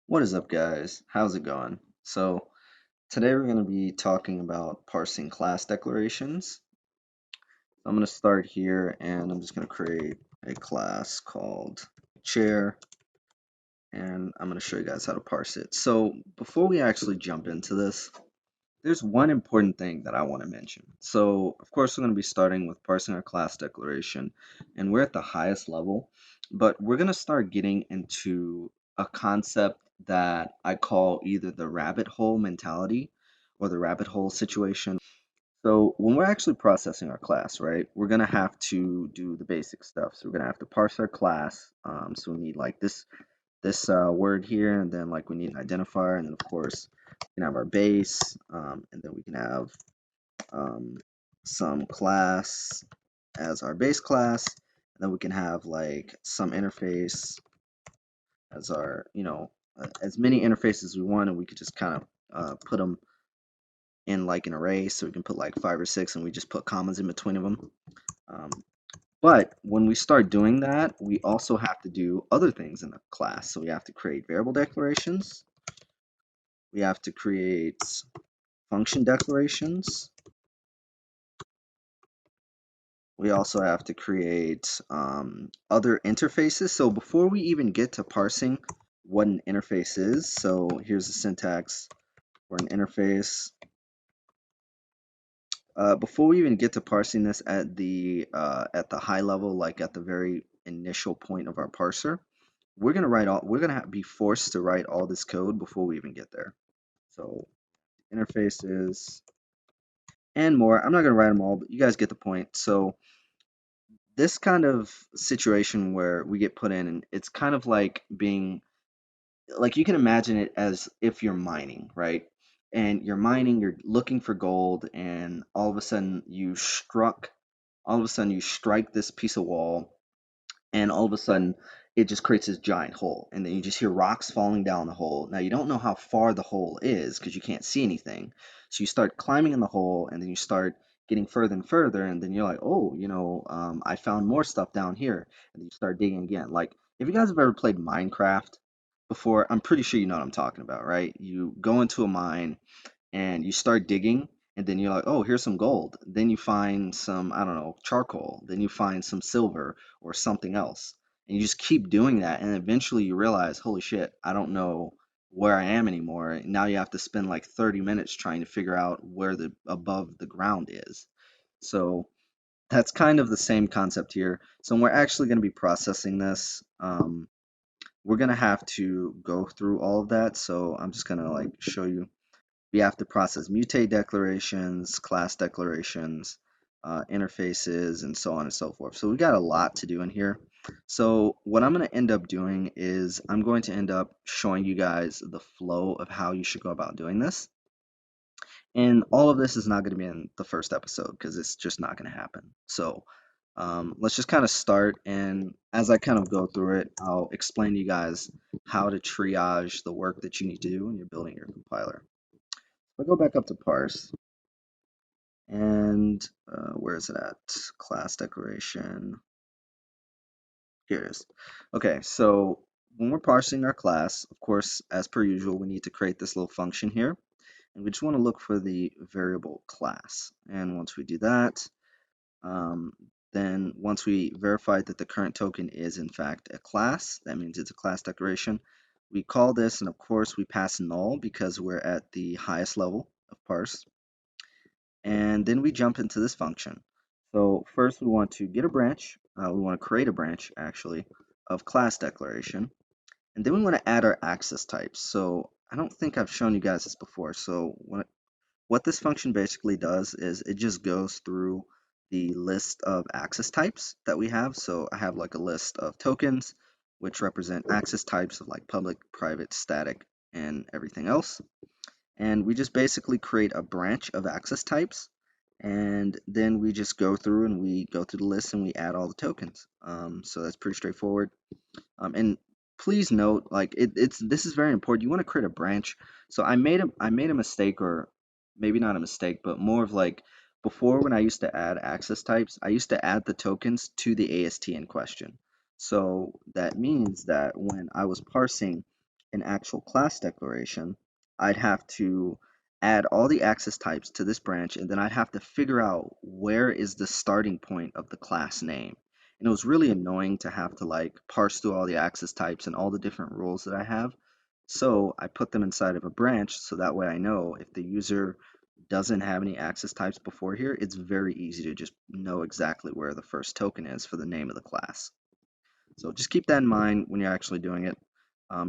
What is up, guys? How's it going? So, today we're going to be talking about parsing class declarations. I'm going to start here and I'm just going to create a class called chair and I'm going to show you guys how to parse it. So, before we actually jump into this, there's one important thing that I want to mention. So, of course, we're going to be starting with parsing our class declaration, and we're at the highest level, but we're going to start getting into a concept that I call either the rabbit hole mentality or the rabbit hole situation. So, when we're actually processing our class, right, we're going to have to do the basic stuff. So, we're going to have to parse our class. So, we need like this word here, and then like we need an identifier, and then of course we can have our base, and then we can have um, some class as our base class, and then we can have like some interface as our, as many interfaces as we want, and we could just kind of put them in like an array, so we can put like 5 or 6, and we just put commas in between of them. Um, but when we start doing that, we also have to do other things in the class. So we have to create variable declarations. We have to create function declarations. We also have to create other interfaces. So before we even get to parsing what an interface is, so here's the syntax for an interface. Before we even get to parsing this at the high level, like at the very initial point of our parser, we're gonna be forced to write all this code before we even get there. So interfaces and more. I'm not gonna write them all, but you guys get the point. So this kind of situation where we get put in, and it's kind of like being like you can imagine it as if you're mining, right? And you're mining, you're looking for gold, and all of a sudden you strike this piece of wall, and all of a sudden it just creates this giant hole, and then you just hear rocks falling down the hole. Now you don't know how far the hole is because you can't see anything, so you start climbing in the hole, and then you start getting further and further, and then you're like, oh, I found more stuff down here, and then you start digging again. Like, if you guys have ever played Minecraft before, I'm pretty sure you know what I'm talking about, right? You go into a mine and you start digging, and then you're like, oh, here's some gold. Then you find some, I don't know, charcoal. Then you find some silver or something else, and you just keep doing that, and eventually you realize, holy shit, I don't know where I am anymore. And now you have to spend like 30 minutes trying to figure out where the above the ground is. So that's kind of the same concept here. So when we're actually going to be processing this, we're going to have to go through all of that. So I'm just going to like show you. We have to process mutate declarations, class declarations, interfaces, and so on and so forth. So we got a lot to do in here. So what I'm going to end up doing is I'm going to end up showing you guys the flow of how you should go about doing this. And all of this is not going to be in the first episode because it's just not going to happen. So let's just kind of start. And as I kind of go through it, I'll explain to you guys how to triage the work that you need to do when you're building your compiler. I'll go back up to parse, and where is it at? Class declaration. Here it is. Okay, so when we're parsing our class, of course, as per usual, we need to create this little function here, and we just want to look for the variable class. And once we do that, um, then once we verify that the current token is in fact a class, that means it's a class declaration. We call this, and of course, we pass null because we're at the highest level of parse. And then we jump into this function. So first we want to get a branch, we want to create a branch actually of class declaration, and then we want to add our access types. So I don't think I've shown you guys this before. So what this function basically does is it just goes through the list of access types that we have. So I have like a list of tokens which represent access types of like public, private, static, and everything else. And we just basically create a branch of access types, and then we just go through and we go through the list and we add all the tokens. So that's pretty straightforward. And please note, like it's this is very important. You want to create a branch. So I made a mistake, or maybe not a mistake, but more of like before, when I used to add access types, I used to add the tokens to the AST in question. So that means that when I was parsing an actual class declaration, I'd have to add all the access types to this branch, and then I'd have to figure out where is the starting point of the class name. And it was really annoying to have to like parse through all the access types and all the different rules that I have. So I put them inside of a branch so that way I know if the user doesn't have any access types before here, it's very easy to just know exactly where the first token is for the name of the class. So just keep that in mind when you're actually doing it.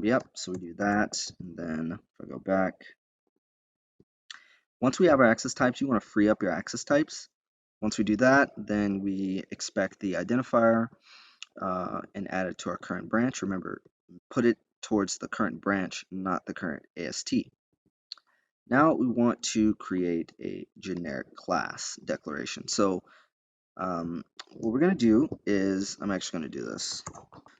Yep, so we do that, and then if I go back, once we have our access types, you want to free up your access types. Once we do that, then we expect the identifier and add it to our current branch. Remember, put it towards the current branch, not the current AST. Now we want to create a generic class declaration. So what we're going to do is, I'm actually going to do this.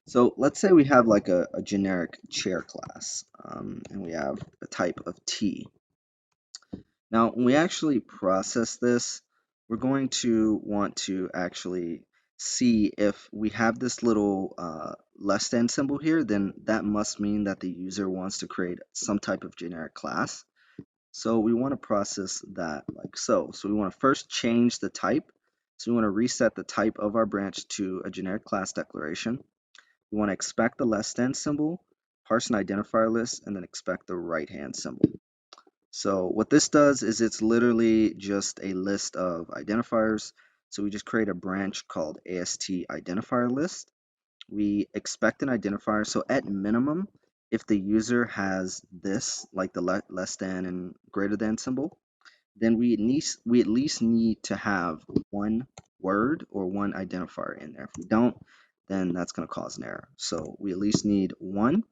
So let's say we have like a generic chair class, and we have a type of T. Now, when we actually process this, we're going to want to actually see if we have this little less than symbol here, then that must mean that the user wants to create some type of generic class. So we want to process that like so. So we want to first change the type. So we want to reset the type of our branch to a generic class declaration. We want to expect the less than symbol, parse an identifier list, and then expect the right hand symbol. So what this does is it's literally just a list of identifiers. So we just create a branch called AST identifier list. We expect an identifier. So at minimum, if the user has this, like the less than and greater than symbol, then we at least need to have one word or one identifier in there. If we don't, then that's going to cause an error. So we at least need one,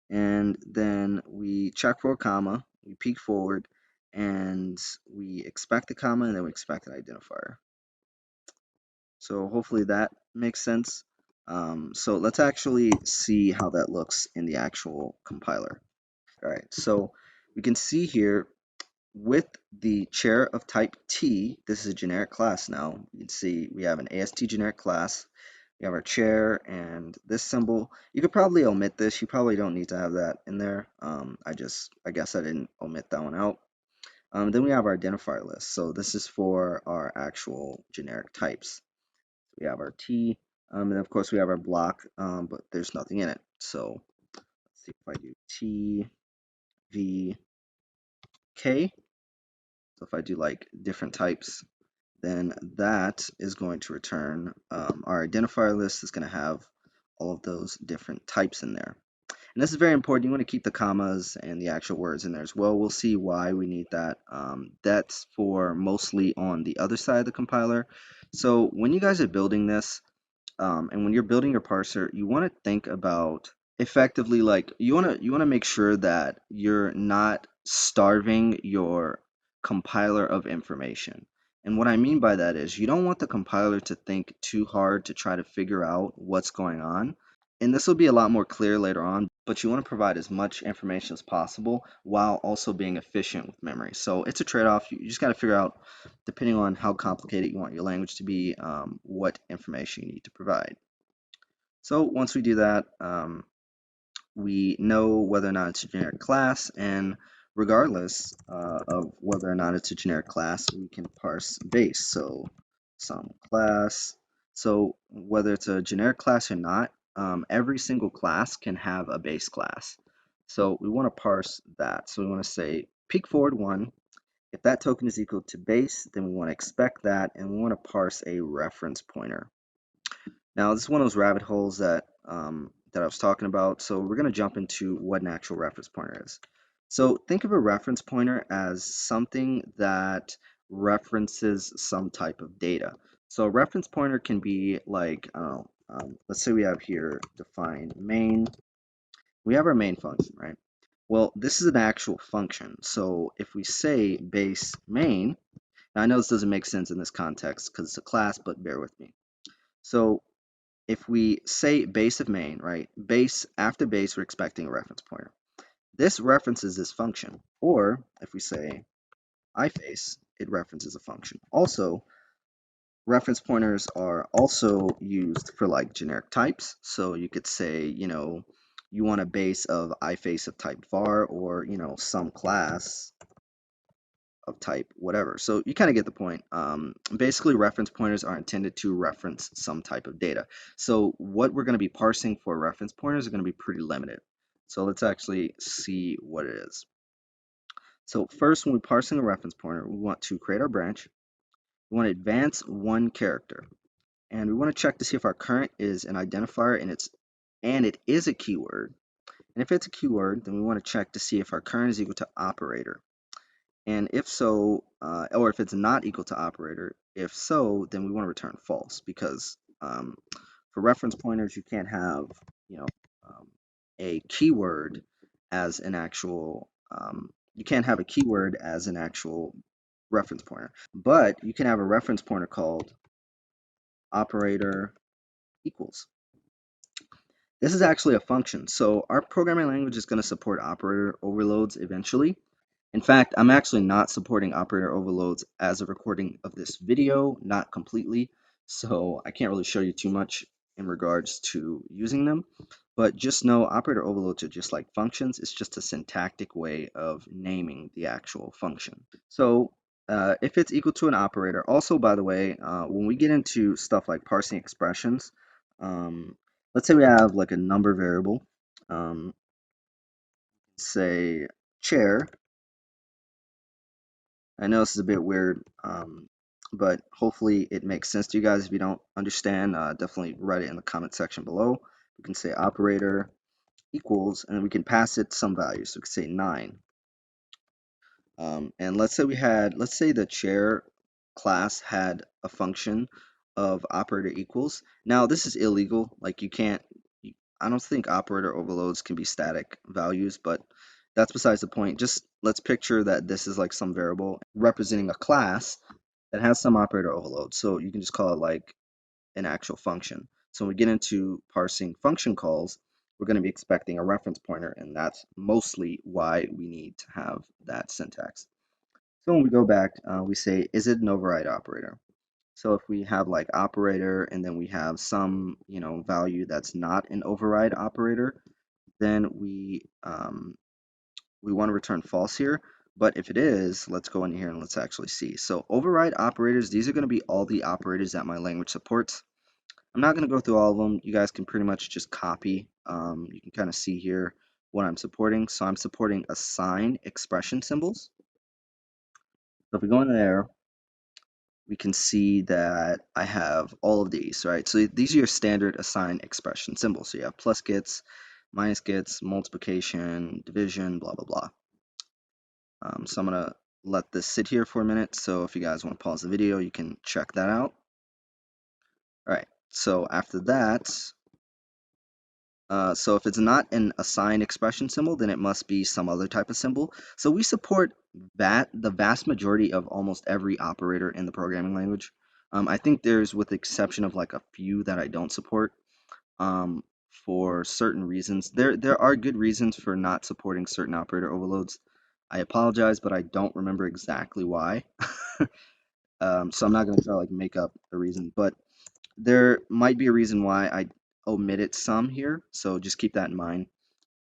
and then we check for a comma, we peek forward, and we expect a comma, and then we expect an identifier. So hopefully that makes sense. So let's actually see how that looks in the actual compiler. All right, so we can see here with the chair of type T, this is a generic class now. You can see we have an AST generic class. We have our chair and this symbol. You could probably omit this. You probably don't need to have that in there. I guess I didn't omit that one out. Then we have our identifier list. So this is for our actual generic types. We have our T, and of course we have our block, but there's nothing in it. So let's see if I do T, V, K. So if I do like different types, then that is going to return our identifier list is going to have all of those different types in there. And this is very important. You want to keep the commas and the actual words in there as well. We'll see why we need that. That's for mostly on the other side of the compiler. So when you guys are building this, and when you're building your parser, you want to think about effectively like you want to make sure that you're not starving your compiler of information. And what I mean by that is you don't want the compiler to think too hard to try to figure out what's going on. And this will be a lot more clear later on, but you want to provide as much information as possible while also being efficient with memory. So it's a trade-off. You just got to figure out, depending on how complicated you want your language to be, what information you need to provide. So once we do that, we know whether or not it's a generic class, and regardless of whether or not it's a generic class, we can parse base. So some class. So whether it's a generic class or not, every single class can have a base class. So we want to parse that. So we want to say peek forward 1. If that token is equal to base, then we want to expect that, and we want to parse a reference pointer. Now, this is one of those rabbit holes that I was talking about. So we're going to jump into what an actual reference pointer is. So think of a reference pointer as something that references some type of data. So a reference pointer can be like, I don't know, let's say we have here define main. We have our main function, right? Well, this is an actual function. So if we say base main, now I know this doesn't make sense in this context because it's a class, but bear with me. So if we say base of main, right? Base, after base, we're expecting a reference pointer. This references this function. Or if we say iface, it references a function. Also, reference pointers are also used for like generic types. So you could say, you want a base of iface of type var, or some class of type whatever. So you kind of get the point. Basically, reference pointers are intended to reference some type of data. So what we're going to be parsing for reference pointers are going to be pretty limited. So let's actually see what it is. So first, when we're parsing a reference pointer, we want to create our branch. We want to advance one character, and we want to check to see if our current is an identifier and it is a keyword. And if it's a keyword, then we want to check to see if our current is equal to operator. And if so, or if it's not equal to operator, if so, then we want to return false, because for reference pointers, you can't have, you know, um, a keyword as an actual, you can't have a keyword as an actual reference pointer, but you can have a reference pointer called operator equals. This is actually a function. So our programming language is going to support operator overloads eventually. In fact, I'm actually not supporting operator overloads as a recording of this video, not completely, so I can't really show you too much in regards to using them. But just know operator overloads are just like functions. It's just a syntactic way of naming the actual function. So if it's equal to an operator, also, by the way, when we get into stuff like parsing expressions, um, let's say we have like a number variable, say chair. I know this is a bit weird, but hopefully it makes sense to you guys. If you don't understand, definitely write it in the comment section below. We can say operator equals, and we can pass it some value. So we can say 9. And let's say the chair class had a function of operator equals. Now this is illegal. Like I don't think operator overloads can be static values, but that's besides the point. Just let's picture that this is like some variable representing a class that has some operator overload. So you can just call it like an actual function. So when we get into parsing function calls, we're going to be expecting a reference pointer, and that's mostly why we need to have that syntax. So when we go back, we say, is it an override operator? So if we have like operator and then we have some, value that's not an override operator, then we want to return false here. But if it is, let's go in here and let's actually see. So override operators, these are going to be all the operators that my language supports. I'm not going to go through all of them. You guys can pretty much just copy. You can kind of see here what I'm supporting. So I'm supporting assign expression symbols. So if we go in there, we can see that I have all of these, right? So these are your standard assign expression symbols. So you have plus gets, minus gets, multiplication, division, blah, blah, blah. So I'm going to let this sit here for a minute. So if you guys want to pause the video, you can check that out. All right. So after that, so if it's not an assign expression symbol, then it must be some other type of symbol. So we support the vast majority of almost every operator in the programming language. I think there's, with the exception of like a few that I don't support, for certain reasons. There are good reasons for not supporting certain operator overloads. I apologize, but I don't remember exactly why. So I'm not going to try to like make up a reason, but there might be a reason why I omitted some here, so just keep that in mind.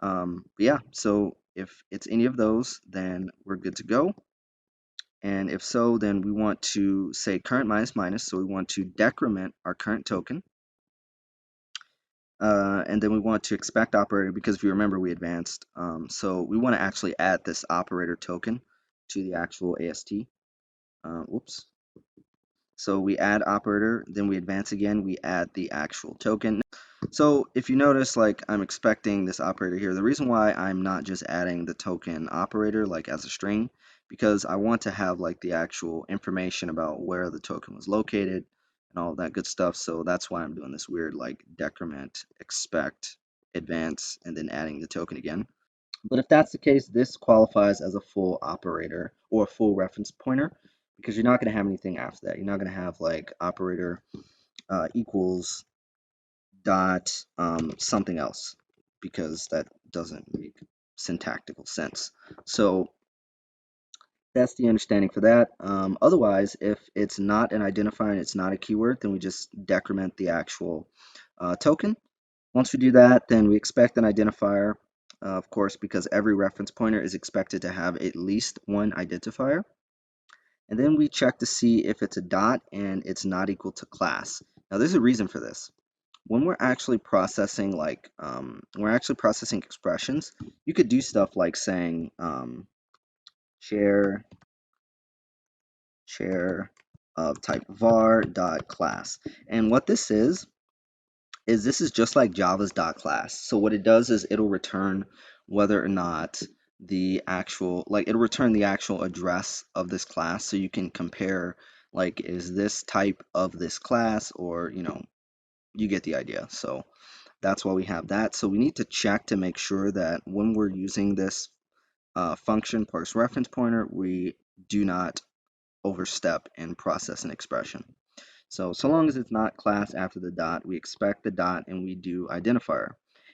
But yeah, so if it's any of those, then we're good to go. And if so, then we want to say current minus minus, so we want to decrement our current token. And then we want to expect operator, because if you remember, we advanced. So we want to actually add this operator token to the actual AST. Whoops. So we add operator, then we advance again, we add the actual token. So if you notice, like, I'm expecting this operator here, the reason why I'm not just adding the token operator like as a string, because I want to have like the actual information about where the token was located and all that good stuff. So that's why I'm doing this weird like decrement, expect, advance, and then adding the token again. But if that's the case, this qualifies as a full operator or a full reference pointer, because you're not going to have anything after that. You're not going to have like operator equals dot something else, because that doesn't make syntactical sense. So that's the understanding for that. Otherwise, if it's not an identifier and it's not a keyword, then we just decrement the actual token. Once we do that, then we expect an identifier, of course, because every reference pointer is expected to have at least one identifier. And then we check to see if it's a dot and it's not equal to class. Now, there's a reason for this. When we're actually processing expressions, you could do stuff like saying share of type var dot class. And what this is just like Java's dot class. So what it does is it'll return whether or not it'll return the actual address of this class, so you can compare, like, is this type of this class, or you get the idea. So that's why we have that. So we need to check to make sure that when we're using this function parse reference pointer, we do not overstep and process an expression. So long as it's not class after the dot, we expect the dot and we do identifier.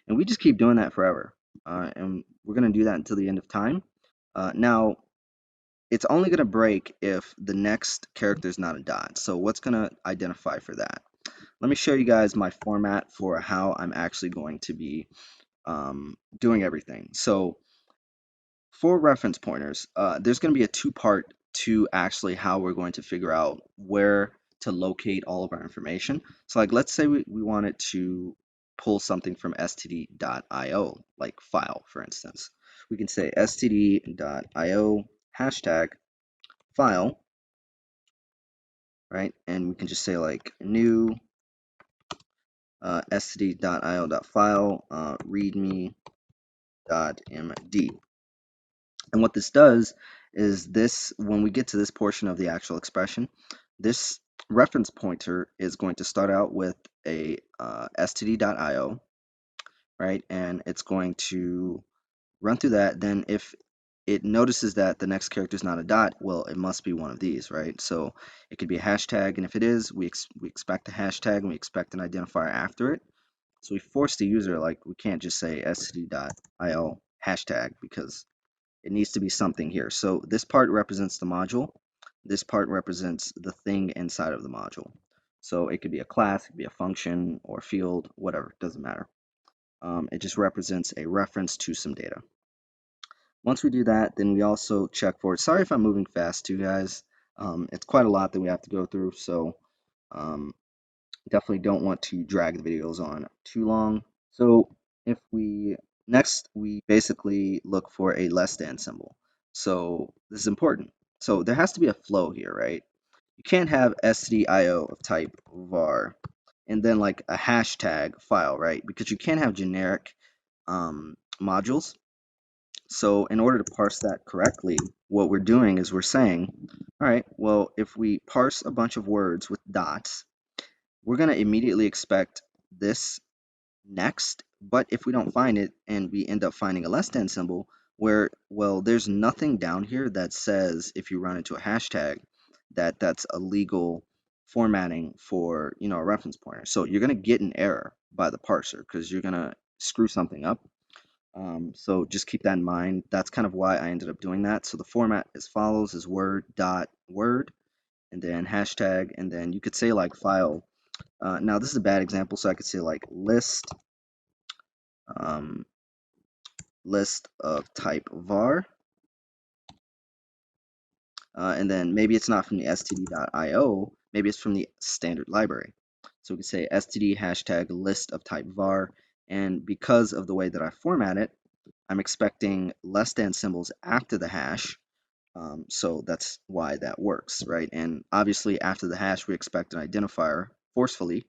And we just keep doing that forever. And we're going to do that until the end of time. Now, it's only going to break if the next character is not a dot. So what's going to identify for that? Let me show you guys my format for how I'm actually going to be doing everything. So for reference pointers, there's going to be a two-part to actually how we're going to figure out where to locate all of our information. So like, let's say we wanted to pull something from std.io, like file, for instance. We can say std.io hashtag file, right? And we can just say like new std.io.file readme.md. And what this does is when we get to this portion of the actual expression, this reference pointer is going to start out with a std.io, right? And it's going to run through that. Then if it notices that the next character is not a dot, well, it must be one of these, right? So it could be a hashtag, and if it is, we expect a hashtag and we expect an identifier after it. So we force the user, like, we can't just say std.io hashtag, because it needs to be something here. So this part represents the module. This part represents the thing inside of the module. So it could be a class, it could be a function or field, whatever, doesn't matter. It just represents a reference to some data. Once we do that, then we also check for it. Sorry if I'm moving fast too, guys. It's quite a lot that we have to go through, so um, definitely don't want to drag the videos on too long. So if we basically look for a less than symbol. So this is important. So there has to be a flow here, right? You can't have stdio of type var and then like a hashtag file, right? Because you can't have generic modules. So in order to parse that correctly, what we're doing is we're saying, all right, well, if we parse a bunch of words with dots, we're going to immediately expect this next. But if we don't find it and we end up finding a less than symbol, where, well, there's nothing down here that says if you run into a hashtag that's a legal formatting for a reference pointer. So you're going to get an error by the parser because you're going to screw something up. So just keep that in mind. That's kind of why I ended up doing that. So the format as follows is word dot word and then hashtag, and then you could say like file. Now this is a bad example, so I could say like um, list of type var, and then maybe it's not from the std.io, maybe it's from the standard library. So we can say std hashtag list of type var, and because of the way that I format it, I'm expecting less than symbols after the hash. So that's why that works, right? And obviously after the hash, we expect an identifier forcefully.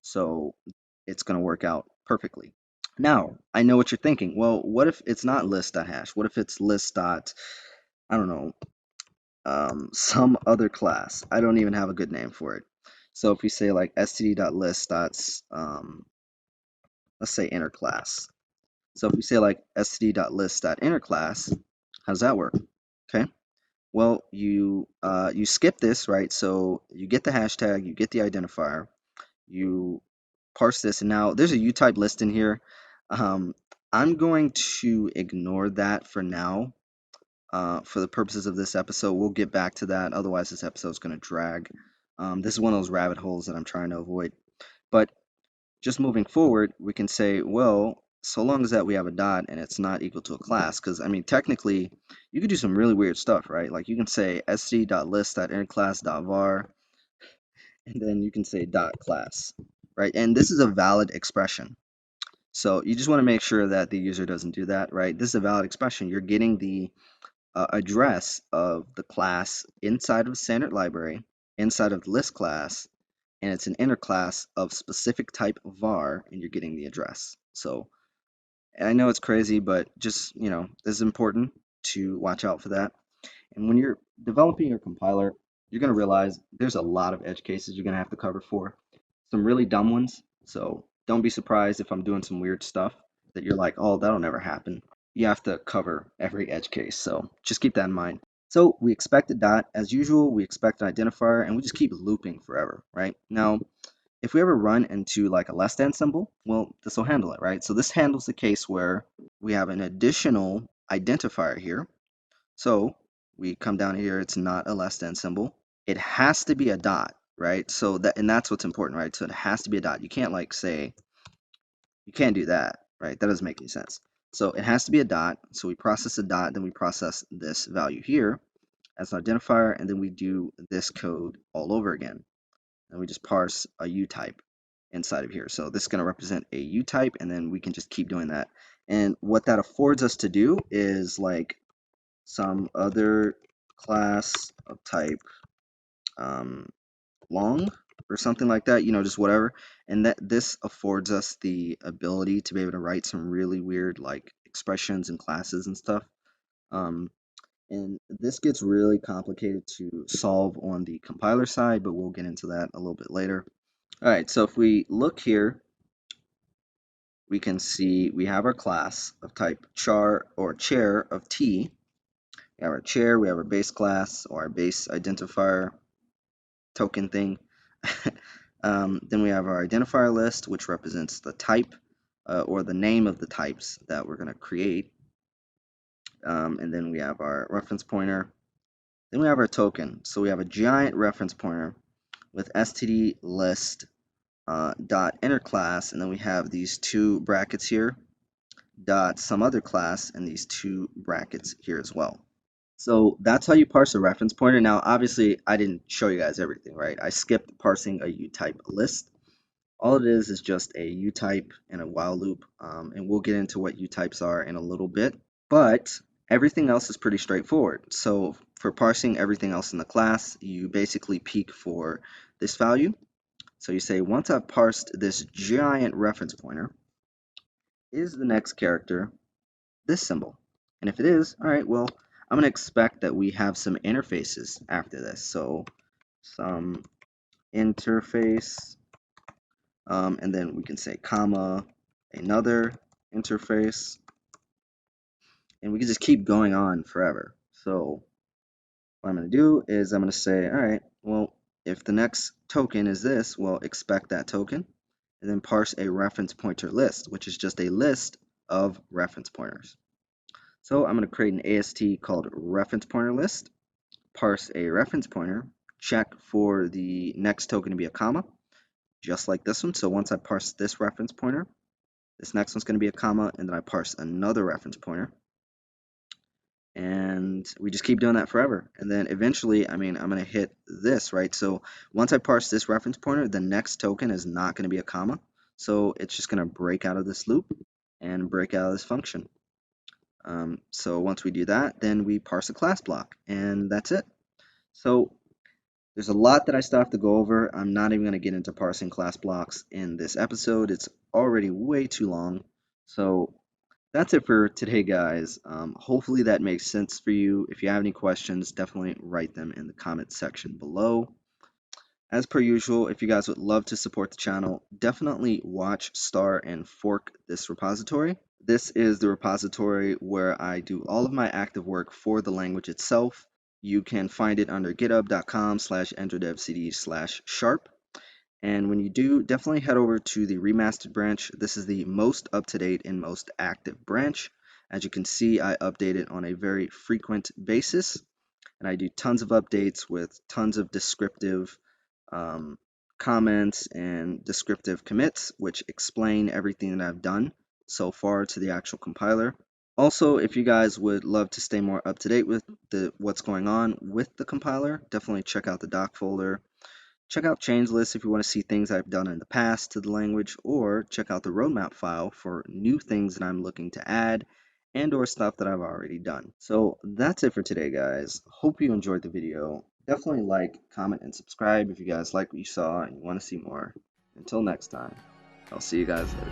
So it's going to work out perfectly. Now, I know what you're thinking. Well, what if it's not list.hash? What if it's list dot, I don't know, some other class? I don't even have a good name for it. So if we say like std.list dots, let's say inner class. So if we say like std.list.inner class, how does that work? Okay. Well, you skip this, right? So you get the hashtag, you get the identifier, you parse this, and now there's a utype list in here. Um, I'm going to ignore that for now. For the purposes of this episode, we'll get back to that. Otherwise, this episode is going to drag. This is one of those rabbit holes that I'm trying to avoid. But just moving forward, we can say, well, so long as that we have a dot and it's not equal to a class, because I mean, technically, you could do some really weird stuff, right? Like you can say std.list.innerclass.var, and then you can say dot class, right? And this is a valid expression. So you just want to make sure that the user doesn't do that, right? This is a valid expression. You're getting the address of the class inside of standard library, inside of the list class, and it's an inner class of specific type var, and you're getting the address. So I know it's crazy, but just, this is important to watch out for that. And when you're developing your compiler, you're going to realize there's a lot of edge cases you're going to have to cover for. Some really dumb ones. So don't be surprised if I'm doing some weird stuff that you're like, oh, that'll never happen. You have to cover every edge case. So just keep that in mind. So we expect a dot. As usual, we expect an identifier, and we just keep looping forever, right? Now, if we ever run into like a less than symbol, well, this will handle it, right? So this handles the case where we have an additional identifier here. So we come down here, it's not a less than symbol. It has to be a dot, right? So that's what's important, right? So it has to be a dot. You can't like say, you can't do that, right? That doesn't make any sense. So it has to be a dot. So we process a dot, then we process this value here as an identifier, and then we do this code all over again. And we just parse a U type inside of here. So this is going to represent a U type, and then we can just keep doing that. And what that affords us to do is like some other class of type long or something like that, just whatever. And that this affords us the ability to be able to write some really weird like expressions and classes and stuff. And this gets really complicated to solve on the compiler side, but we'll get into that a little bit later. All right, so if we look here, we can see we have our class of type char or chair of T. We have our chair, we have our base class or our base identifier token thing. Then we have our identifier list, which represents the type or the name of the types that we're going to create. And then we have our reference pointer. Then we have our token. So we have a giant reference pointer with std list dot inner class, and then we have these two brackets here dot some other class and these two brackets here as well. So that's how you parse a reference pointer. Now, obviously, I didn't show you guys everything, right? I skipped parsing a U-type list. All it is just a U-type and a while loop, and we'll get into what U-types are in a little bit. But everything else is pretty straightforward. So for parsing everything else in the class, you basically peek for this value. So you say, once I've parsed this giant reference pointer, is the next character this symbol? And if it is, all right, well, I'm going to expect that we have some interfaces after this. So some interface, and then we can say comma, another interface, and we can just keep going on forever. So what I'm going to do is I'm going to say, all right, well, if the next token is this, well, expect that token, and then parse a reference pointer list, which is just a list of reference pointers. So I'm going to create an AST called reference pointer list, parse a reference pointer, check for the next token to be a comma, just like this one. So once I parse this reference pointer, this next one's going to be a comma, and then I parse another reference pointer. And we just keep doing that forever. And then eventually, I'm going to hit this, right? So once I parse this reference pointer, the next token is not going to be a comma. So it's just going to break out of this loop and break out of this function. So once we do that, then we parse a class block, and that's it. So there's a lot that I still have to go over. I'm not even going to get into parsing class blocks in this episode. It's already way too long. So that's it for today, guys. Hopefully that makes sense for you. If you have any questions, definitely write them in the comment section below. As per usual, if you guys would love to support the channel, definitely watch, star, and fork this repository. This is the repository where I do all of my active work for the language itself. You can find it under github.com/enterdevcd/sharp. And when you do, definitely head over to the remastered branch. This is the most up-to-date and most active branch. As you can see, I update it on a very frequent basis, and I do tons of updates with tons of descriptive comments and descriptive commits, which explain everything that I've done so far to the actual compiler. Also, if you guys would love to stay more up to date with what's going on with the compiler, definitely check out the doc folder. Check out change lists if you want to see things I've done in the past to the language, or check out the roadmap file for new things that I'm looking to add and or stuff that I've already done. So that's it for today, guys. Hope you enjoyed the video. Definitely like, comment, and subscribe if you guys like what you saw and you want to see more. Until next time, I'll see you guys later.